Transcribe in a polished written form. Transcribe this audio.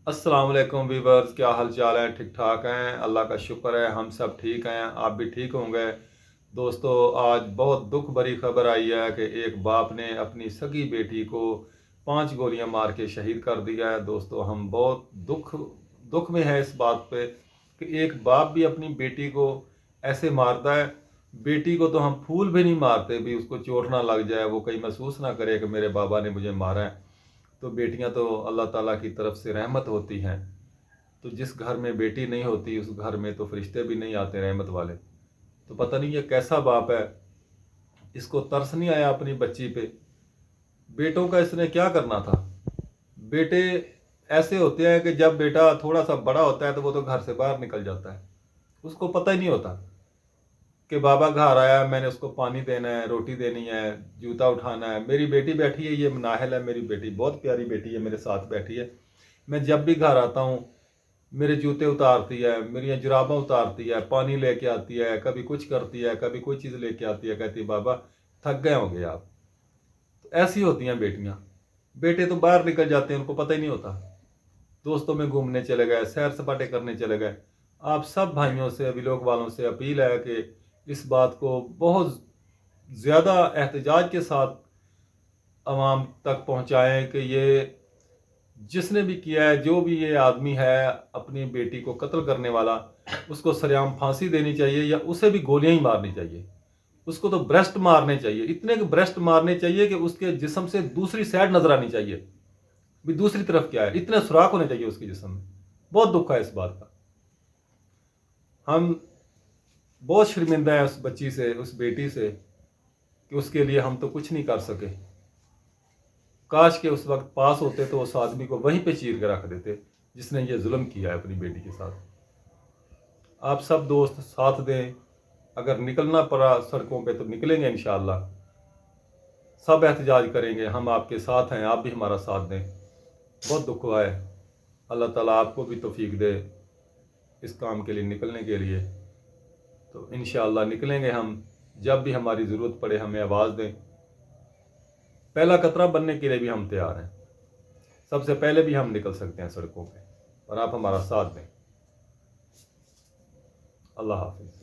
अस्सलाम वालेकुम वीवर्स, क्या हाल चाल है? ठीक ठाक हैं? अल्लाह का शुक्र है, हम सब ठीक हैं। आप भी ठीक होंगे। दोस्तों, आज बहुत दुख भरी खबर आई है कि एक बाप ने अपनी सगी बेटी को 5 गोलियां मार के शहीद कर दिया है। दोस्तों, हम बहुत दुख में है इस बात पे कि एक बाप भी अपनी बेटी को ऐसे मारता है। बेटी को तो हम फूल भी नहीं मारते, भी उसको चोट ना लग जाए, वो कहीं महसूस ना करे कि मेरे बाबा ने मुझे मारा है। तो बेटियां तो अल्लाह ताला की तरफ से रहमत होती हैं। तो जिस घर में बेटी नहीं होती उस घर में तो फरिश्ते भी नहीं आते रहमत वाले। तो पता नहीं ये कैसा बाप है, इसको तरस नहीं आया अपनी बच्ची पे। बेटों का इसने क्या करना था। बेटे ऐसे होते हैं कि जब बेटा थोड़ा सा बड़ा होता है तो वो तो घर से बाहर निकल जाता है, उसको पता ही नहीं होता कि बाबा घर आया, मैंने उसको पानी देना है, रोटी देनी है, जूता उठाना है। मेरी बेटी बैठी है, ये नाहल है, मेरी बेटी बहुत प्यारी बेटी है, मेरे साथ बैठी है। मैं जब भी घर आता हूँ मेरे जूते उतारती है, मेरी जुराबा उतारती है, पानी लेके आती है, कभी कुछ करती है, कभी कोई चीज़ लेके आती है, कहती है बाबा थक गए होंगे आप। तो ऐसी होती हैं बेटियाँ। बेटे तो बाहर निकल जाते हैं, उनको पता ही नहीं होता। दोस्तों में घूमने चले गए, सैर सपाटे करने चले गए। आप सब भाइयों से, विलोक वालों से अपील है कि इस बात को बहुत ज़्यादा एहतजाज के साथ आवाम तक पहुँचाएँ कि ये जिसने भी किया है, जो भी ये आदमी है अपनी बेटी को कत्ल करने वाला, उसको सरेआम फांसी देनी चाहिए या उसे भी गोलियां ही मारनी चाहिए। उसको तो ब्रेस्ट मारने चाहिए, इतने के ब्रेस्ट मारने चाहिए कि उसके जिस्म से दूसरी साइड नजर आनी चाहिए, भी दूसरी तरफ क्या है, इतने सुराख होने चाहिए उसके जिस्म में। बहुत दुख है इस बात का। हम बहुत शर्मिंदा है उस बच्ची से, उस बेटी से, कि उसके लिए हम तो कुछ नहीं कर सके। काश के उस वक्त पास होते तो उस आदमी को वहीं पे चीर के रख देते जिसने ये जुल्म किया है अपनी बेटी के साथ। आप सब दोस्त साथ दें। अगर निकलना पड़ा सड़कों पे तो निकलेंगे इंशाअल्लाह। सब एहतजाज करेंगे, हम आपके साथ हैं, आप भी हमारा साथ दें। बहुत दुख हुआ है। अल्लाह ताला आपको भी तौफीक दे इस काम के लिए निकलने के लिए। तो इंशाअल्लाह निकलेंगे हम। जब भी हमारी ज़रूरत पड़े हमें आवाज़ दें। पहला कतरा बनने के लिए भी हम तैयार हैं। सबसे पहले भी हम निकल सकते हैं सड़कों पे, और आप हमारा साथ दें। अल्लाह हाफिज़।